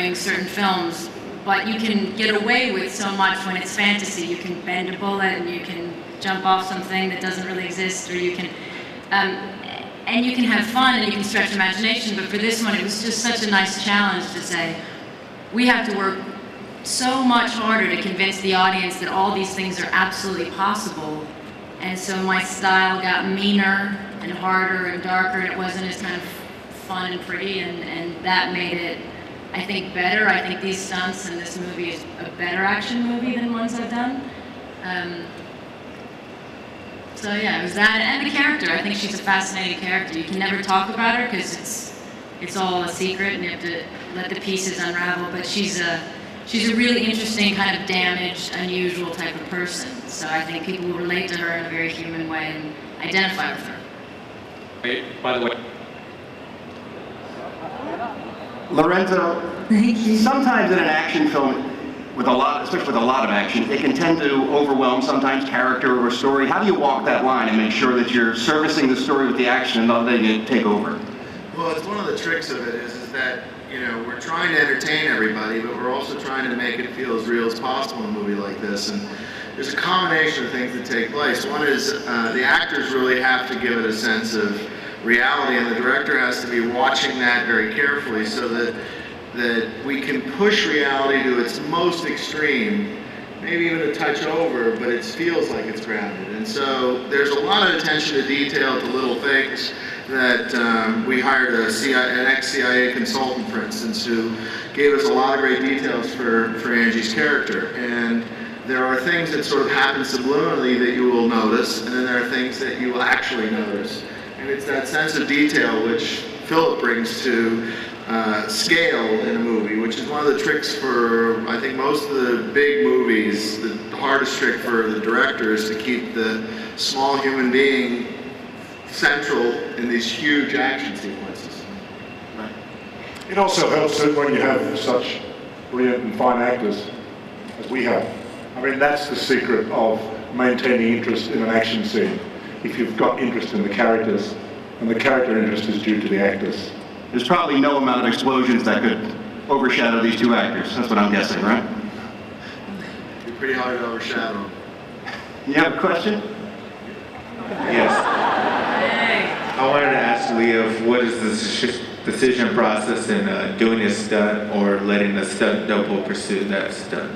doing certain films, but you can get away with so much when it's fantasy. You can bend a bullet and you can jump off something that doesn't really exist, or you can, and you can have fun and you can stretch imagination. But for this one, it was just such a nice challenge to say, we have to work so much harder to convince the audience that all these things are absolutely possible. And so my style got meaner and harder and darker, and it wasn't as kind of fun and pretty, and that made it, I think, better. I think these stunts in this movie is a better action movie than ones I've done. So yeah, it was that, and the character. I think she's a fascinating character. You can never talk about her because it's all a secret, and you have to let the pieces unravel. But she's a really interesting, kind of damaged, unusual type of person. So I think people will relate to her in a very human way and identify with her. By the way, Lorenzo, thank you. sometimes in an action film, especially with a lot of action, it can tend to overwhelm sometimes character or story. How do you walk that line and make sure that you're servicing the story with the action and not letting it take over? Well, it's one of the tricks of it is that, you know, we're trying to entertain everybody, but we're also trying to make it feel as real as possible in a movie like this. And there's a combination of things that take place. One is the actors really have to give it a sense of reality, and the director has to be watching that very carefully so that we can push reality to its most extreme, maybe even a touch over, but it feels like it's grounded. And so there's a lot of attention to detail, to little things that we hired an ex-CIA consultant, for instance, who gave us a lot of great details for Angie's character. And there are things that sort of happen subliminally that you will notice, and then there are things that you will actually notice. And it's that sense of detail which Philip brings to scale in a movie, which is one of the tricks for, I think, most of the big movies. The hardest trick for the director is to keep the small human being central in these huge action sequences. Right. It also helps that when you have such brilliant and fine actors as we have. I mean, that's the secret of maintaining interest in an action scene. If you've got interest in the characters, and the character interest is due to the actors. There's probably no amount of explosions that could overshadow these two actors. That's what I'm guessing, right? It'd be pretty hard to overshadow them. You have a question? yes. I wanted to ask Liev, what is the decision process in doing a stunt or letting a stunt double pursue that stunt?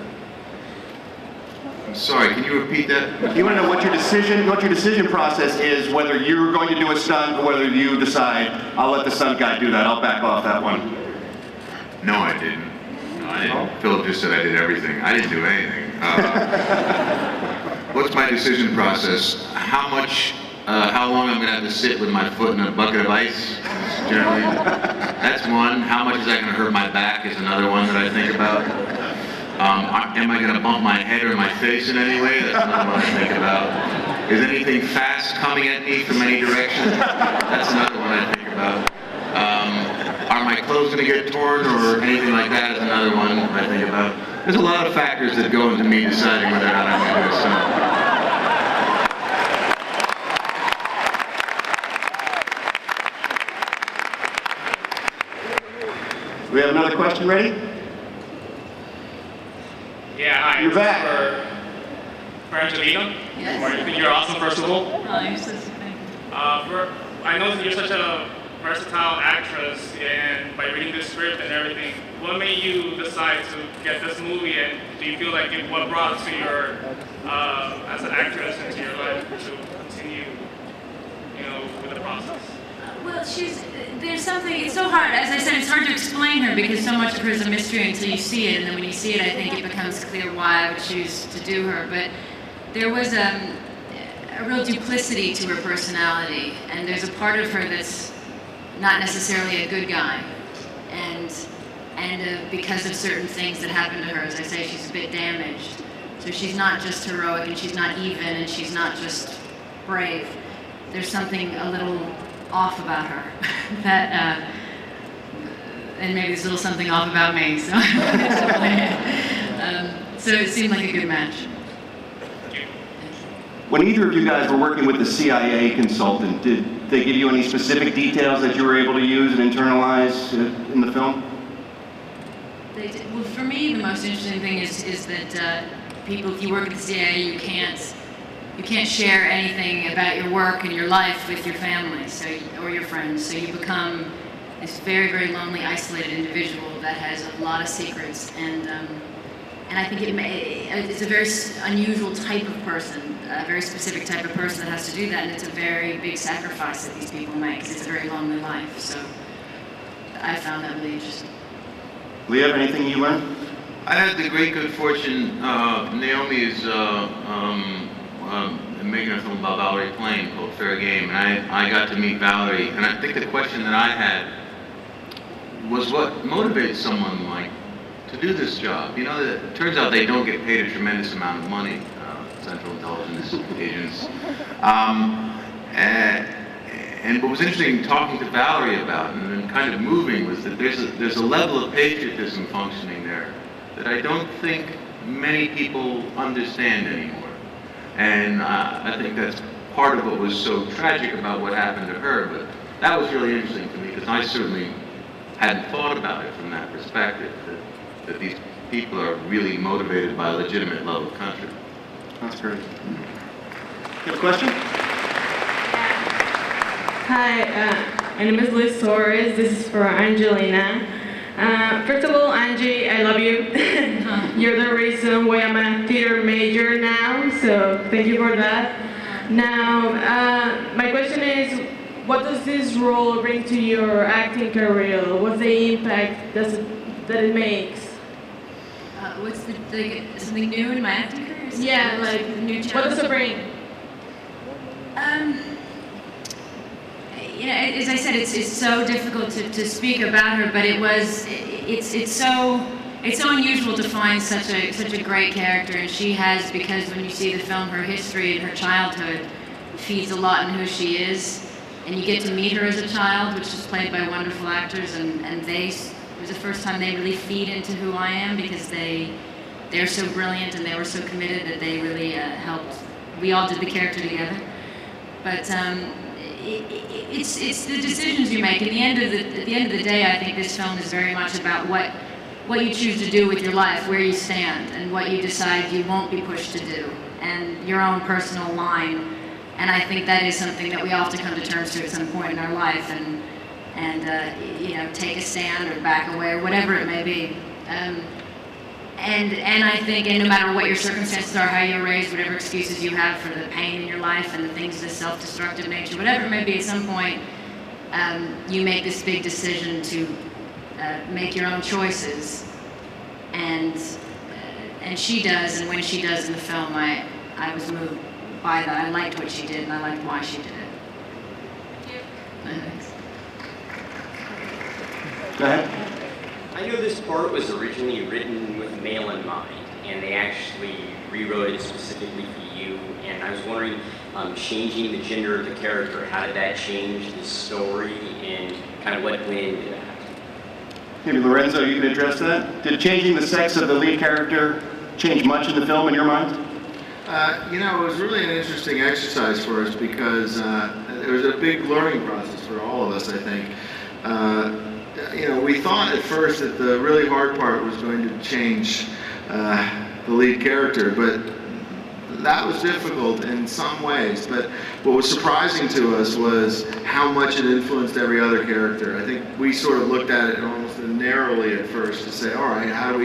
I'm sorry, can you repeat that? You want to know what your decision process is, whether you're going to do a stunt or whether you decide, I'll let the stunt guy do that, I'll back off that one. No, I didn't. No, I didn't. Philip just said I did everything. I didn't do anything. What's my decision process? How long I'm going to have to sit with my foot in a bucket of ice? Generally, that's one. How much is that going to hurt my back is another one that I think about. Am I going to bump my head or my face in any way? That's another one I think about. Is anything fast coming at me from any direction? That's another one I think about. Are my clothes going to get torn or anything like that is another one I think about. There's a lot of factors that go into me deciding whether or not I'm going to do a stunt. We have another question ready? Yeah, hi. You're back. For Angelina. Yes. You're awesome, first of all. Oh, you're so sweet. I know that you're such a versatile actress, and by reading the script and everything, what made you decide to get this movie, and do you feel like what brought to your, as an actress into your life to continue, with the process? Well, there's something, it's so hard. As I said, it's hard to explain her because so much of her is a mystery until you see it. And then when you see it, I think it becomes clear why I would choose to do her. But there was a real duplicity to her personality. And there's a part of her that's not necessarily a good guy. And because of certain things that happened to her, as I say, she's a bit damaged. So she's not just heroic, and she's not even, and she's not just brave. There's something a little off about her that and maybe there's a little something off about me, so so it seemed like a good match. When either of you guys were working with the CIA consultant, did they give you any specific details that you were able to use and internalize in the film? Well, for me, the most interesting thing is that people, if you work at the CIA, you can't share anything about your work and your life with your family, or your friends. So you become this very, very lonely, isolated individual that has a lot of secrets, and I think it's a very unusual type of person, a very specific type of person that has to do that, and it's a very big sacrifice that these people make, because it's a very lonely life. So I found that really interesting. Liev, anything you learned? I had the great good fortune, Naomi is making a film about Valerie Plame called Fair Game, and I got to meet Valerie, and I think the question that I had was what motivates someone like to do this job. You know, it turns out they don't get paid a tremendous amount of money, Central Intelligence agents. And what was interesting talking to Valerie about and kind of moving was that there's a level of patriotism functioning there that I don't think many people understand anymore. And I think that's part of what was so tragic about what happened to her, but that was really interesting to me because I certainly hadn't thought about it from that perspective, that these people are really motivated by a legitimate love of country. That's great. You have a question? Hi, my name is Liz Torres. This is for Angelina. First of all, Angie, I love you. You're the reason why I'm a theater major now, so thank you for that. Now, my question is, what does this role bring to your acting career? What's the impact that it makes? What's something new in my acting career? Yeah, like, what does it bring? You know, as I said, it's so difficult to speak about her, but it's so unusual to find such a great character, and she has, because when you see the film, her history and her childhood feeds a lot in who she is, and you get to meet her as a child, which is played by wonderful actors, and it was the first time they really feed into who I am, because they're so brilliant and they were so committed that they really helped. We all did the character together, but it's the decisions you make. At the end of the day, I think this film is very much about what you choose to do with your life, where you stand, and what you decide you won't be pushed to do, and your own personal line. And I think that is something that we all have to come to terms to at some point in our life, and you know, take a stand or back away or whatever it may be. And I think, and no matter what your circumstances are, how you're raised, whatever excuses you have for the pain in your life and the things of the self-destructive nature, whatever it may be, at some point you make this big decision to make your own choices, and she does, and when she does in the film, I was moved by that. I liked what she did, and I liked why she did it. Thanks. Go ahead. I know this part was originally written with male in mind, and they actually rewrote it specifically for you, and I was wondering, changing the gender of the character, how did that change the story, and kind of what went into that? Maybe Lorenzo, you can address that. Did changing the sex of the lead character change much in the film in your mind? You know, it was really an interesting exercise for us because it was a big learning process for all of us, I think. You know, we thought at first that the really hard part was going to change the lead character, but that was difficult in some ways. But what was surprising to us was how much it influenced every other character. I think we sort of looked at it almost narrowly at first to say, all right, how do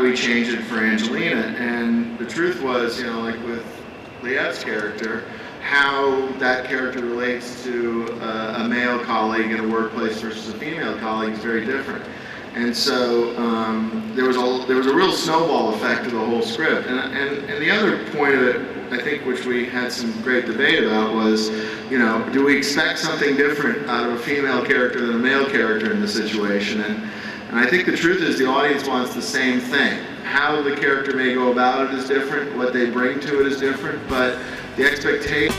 we change it for Angelina? And the truth was, you know, like with Liev's character, how that character relates to a male colleague in a workplace versus a female colleague is very different. And so there was a real snowball effect to the whole script. And the other point of it, I think, which we had some great debate about was, you know, do we expect something different out of a female character than a male character in this situation? And I think the truth is the audience wants the same thing. How the character may go about it is different, what they bring to it is different, but the expectation